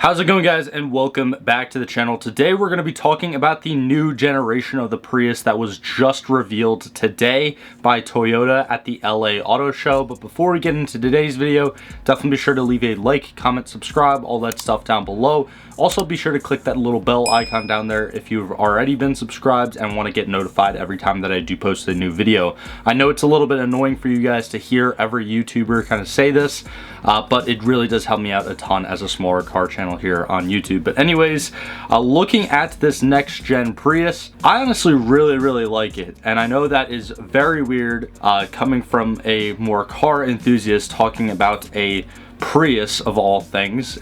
How's it going, guys, and welcome back to the channel. Today we're going to be talking about the new generation of the Prius that was just revealed today by Toyota at the LA Auto Show. But before we get into today's video, definitely be sure to leave a like, comment, subscribe, all that stuff down below. Also be sure to click that little bell icon down there if you've already been subscribed and want to get notified every time that I do post a new video. I know it's a little bit annoying for you guys to hear every YouTuber kind of say this, but it really does help me out a ton as a smaller car channel here on YouTube. But anyways, looking at this next gen Prius, I honestly really like it, and I know that is very weird coming from a more car enthusiast talking about a Prius of all things,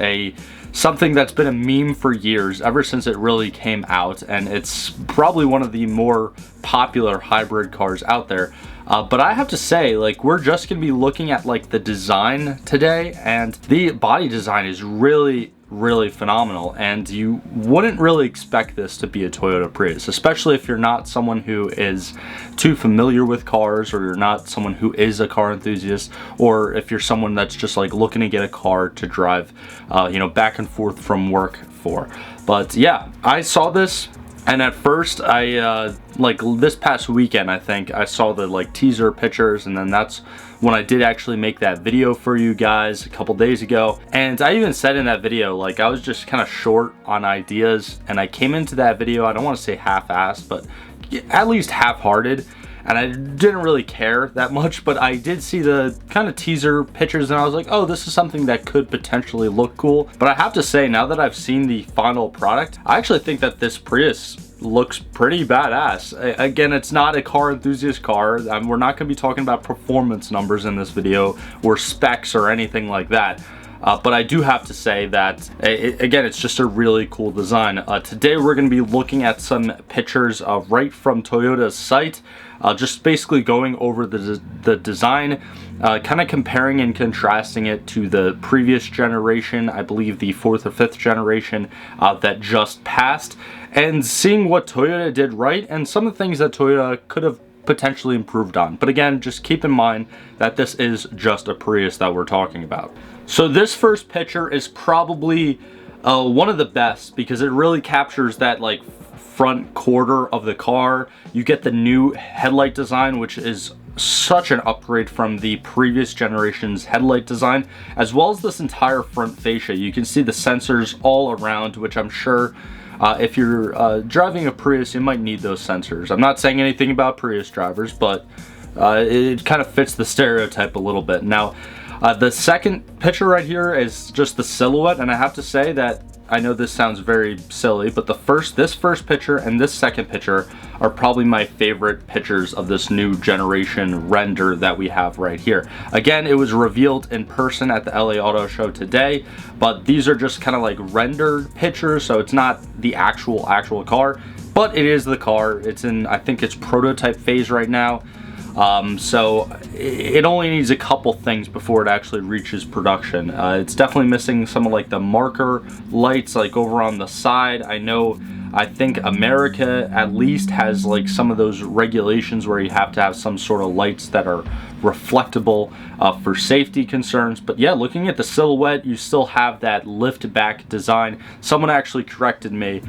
something that's been a meme for years, ever since it really came out, and it's probably one of the more popular hybrid cars out there. But I have to say, like, we're just gonna be looking at like the design today, and the body design is really phenomenal, and you wouldn't really expect this to be a Toyota Prius, especially if you're not someone who is too familiar with cars, or you're not someone who is a car enthusiast, or if you're someone that's just like looking to get a car to drive back and forth from work for. But yeah, I saw this, and at first I like this past weekend, I think I saw the like teaser pictures, and then that's when I did actually make that video for you guys a couple days ago. And I even said in that video, like, I was just kind of short on ideas, and I came into that video, I don't want to say half-assed, but at least half-hearted, and I didn't really care that much. But I did see the kind of teaser pictures, and I was like, oh, this is something that could potentially look cool. But I have to say, now that I've seen the final product, I actually think that this Prius looks pretty badass. Again, it's not a car enthusiast car. We're not going to be talking about performance numbers in this video or specs or anything like that. But I do have to say that, again, it's just a really cool design. Today we're going to be looking at some pictures right from Toyota's site, just basically going over the design, kind of comparing and contrasting it to the previous generation, I believe the 4th or 5th generation that just passed, and seeing what Toyota did right and some of the things that Toyota could have potentially improved on. But again, just keep in mind that this is just a Prius that we're talking about. So this first picture is probably one of the best, because it really captures that like front quarter of the car. You get the new headlight design, which is such an upgrade from the previous generation's headlight design, as well as this entire front fascia. You can see the sensors all around, which I'm sure if you're driving a Prius, you might need those sensors. I'm not saying anything about Prius drivers, but it kind of fits the stereotype a little bit. Now, the second picture right here is just the silhouette, and I have to say that I know this sounds very silly, but this first picture and this second picture are probably my favorite pictures of this new generation render that we have right here. Again, it was revealed in person at the LA Auto Show today, but these are just kind of like rendered pictures, so it's not the actual car, but it is the car. It's in, I think it's prototype phase right now. So it only needs a couple things before it actually reaches production. It's definitely missing some of like the marker lights like over on the side. I think America at least has like some of those regulations where you have to have some sort of lights that are reflectable for safety concerns. But yeah, looking at the silhouette, you still have that lift back design. Someone actually corrected me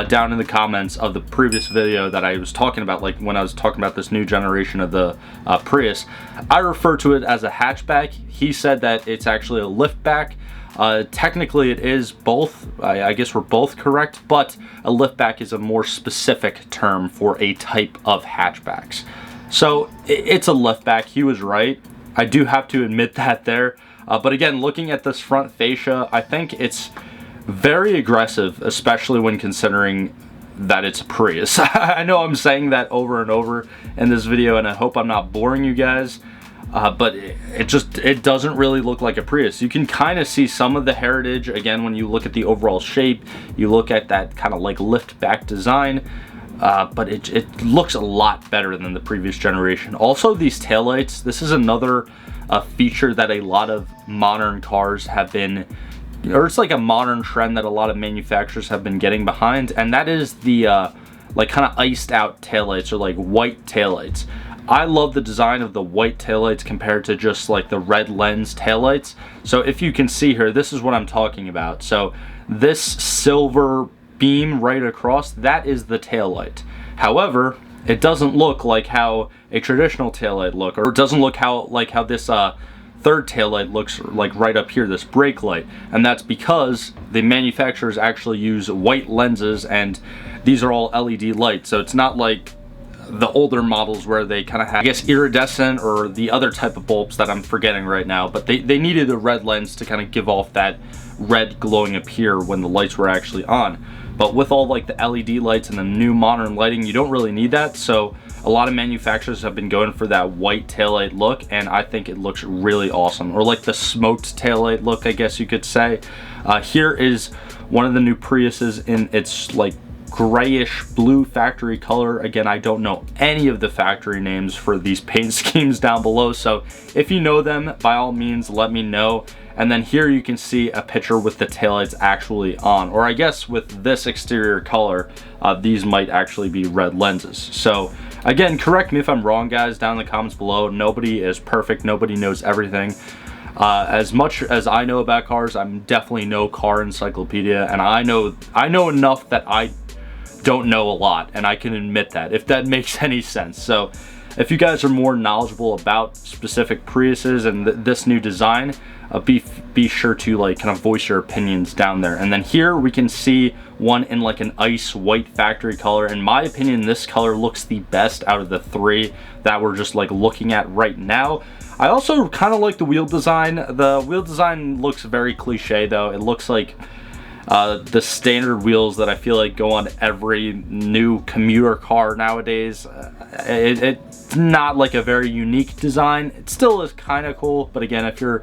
down in the comments of the previous video that I was talking about, like when I was talking about this new generation of the Prius. I refer to it as a hatchback. He said that it's actually a lift back. Technically it is both. I guess we're both correct, but a liftback is a more specific term for a type of hatchbacks. So it's a liftback. He was right. I do have to admit that there. But again, looking at this front fascia, I think it's very aggressive, especially when considering that it's a Prius. I know I'm saying that over and over in this video, and I hope I'm not boring you guys. But it doesn't really look like a Prius. You can kind of see some of the heritage again when you look at the overall shape. You look at that kind of like lift back design, but it looks a lot better than the previous generation. Also, these taillights, this is another feature that a lot of modern cars have been, or it's like a modern trend that a lot of manufacturers have been getting behind, and that is the like kind of iced out taillights, or like white taillights. I love the design of the white taillights compared to just like the red lens taillights. So if you can see here, this is what I'm talking about. So this silver beam right across, that is the taillight. However, it doesn't look like how a traditional taillight look, or it doesn't look like how this third taillight looks like right up here, this brake light. And that's because the manufacturers actually use white lenses, and these are all LED lights. So it's not like the older models where they kind of have, I guess, iridescent or the other type of bulbs that I'm forgetting right now, but they needed a red lens to kind of give off that red glowing appear when the lights were actually on. But with all like the LED lights and the new modern lighting, you don't really need that. So a lot of manufacturers have been going for that white taillight look, and I think it looks really awesome. Or like the smoked taillight look, I guess you could say. Here is one of the new Priuses in its like grayish blue factory color. Again, I don't know any of the factory names for these paint schemes down below, so if you know them, by all means let me know. And then here you can see a picture with the taillights actually on, or I guess with this exterior color, these might actually be red lenses. So again, correct me if I'm wrong, guys, down in the comments below. Nobody is perfect, nobody knows everything. As much as I know about cars, I'm definitely no car encyclopedia, and I know enough that I don't know a lot, and I can admit that, if that makes any sense. So if you guys are more knowledgeable about specific Priuses and this new design, be sure to like kind of voice your opinions down there. And then here we can see one in like an ice white factory color. In my opinion, this color looks the best out of the three that we're just like looking at right now. I also kind of like the wheel design. The wheel design looks very cliche though. It looks like the standard wheels that I feel like go on every new commuter car nowadays. It's not like a very unique design. It still is kind of cool, but again, if you're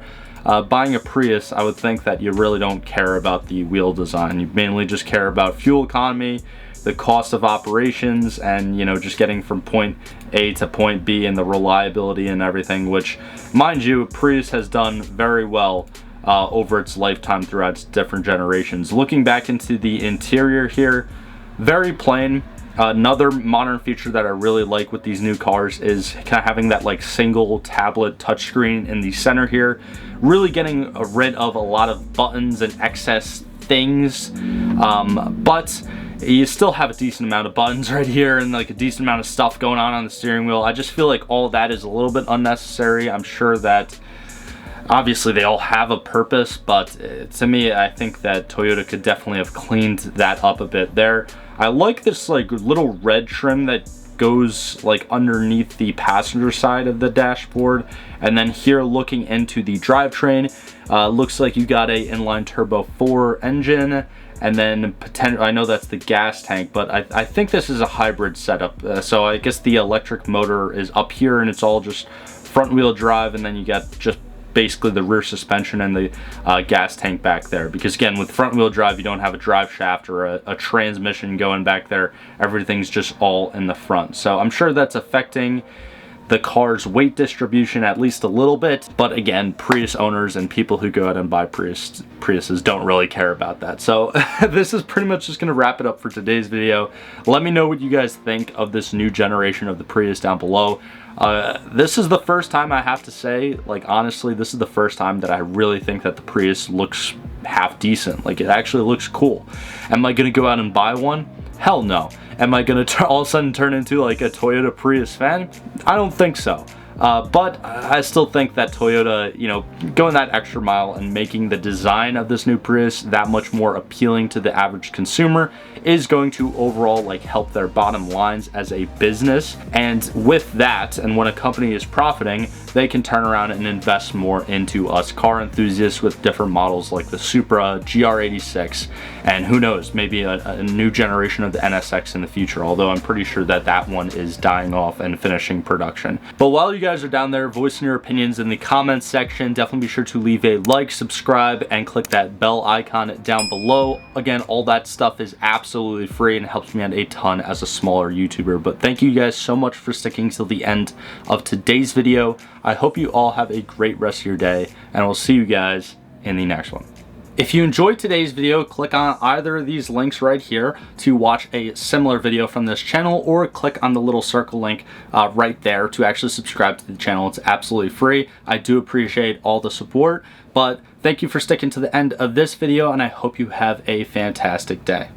buying a Prius, I would think that you really don't care about the wheel design. You mainly just care about fuel economy, the cost of operations, and you know, just getting from point A to point B, and the reliability and everything, which, mind you, Prius has done very well over its lifetime throughout its different generations. Looking back into the interior here, very plain. Another modern feature that I really like with these new cars is kind of having that like single tablet touchscreen in the center here, really getting rid of a lot of buttons and excess things, but you still have a decent amount of buttons right here and like a decent amount of stuff going on the steering wheel. I just feel like all that is a little bit unnecessary. I'm sure that obviously they all have a purpose, but to me, I think that Toyota could definitely have cleaned that up a bit there. I like this like little red trim that goes like underneath the passenger side of the dashboard. And then here, looking into the drivetrain, looks like you got a inline turbo 4 engine, and then I know that's the gas tank, but I think this is a hybrid setup. So I guess the electric motor is up here and it's all just front wheel drive, and then you got just basically the rear suspension and the gas tank back there. Because again, with front wheel drive, you don't have a drive shaft or a transmission going back there. Everything's just all in the front. So I'm sure that's affecting the car's weight distribution at least a little bit, but again, Prius owners and people who go out and buy Priuses don't really care about that. So this is pretty much just gonna wrap it up for today's video. Let me know what you guys think of this new generation of the Prius down below. This is the first time, I have to say, like honestly, this is the first time that I really think that the Prius looks half decent. Like, it actually looks cool. Am I gonna go out and buy one? Hell no. Am I gonna all of a sudden turn into like a Toyota Prius fan? I don't think so. But I still think that Toyota, you know, going that extra mile and making the design of this new Prius that much more appealing to the average consumer is going to overall like help their bottom lines as a business. And with that, and when a company is profiting, they can turn around and invest more into us car enthusiasts with different models like the Supra, GR86, and who knows, maybe a new generation of the NSX in the future, although I'm pretty sure that that one is dying off and finishing production. But while you guys are down there voicing your opinions in the comments section, definitely be sure to leave a like, subscribe, and click that bell icon down below. Again, all that stuff is absolutely free and helps me out a ton as a smaller YouTuber. But thank you guys so much for sticking till the end of today's video. I hope you all have a great rest of your day, and I'll see you guys in the next one. If you enjoyed today's video, click on either of these links right here to watch a similar video from this channel, or click on the little circle link right there to actually subscribe to the channel. It's absolutely free. I do appreciate all the support, but thank you for sticking to the end of this video, and I hope you have a fantastic day.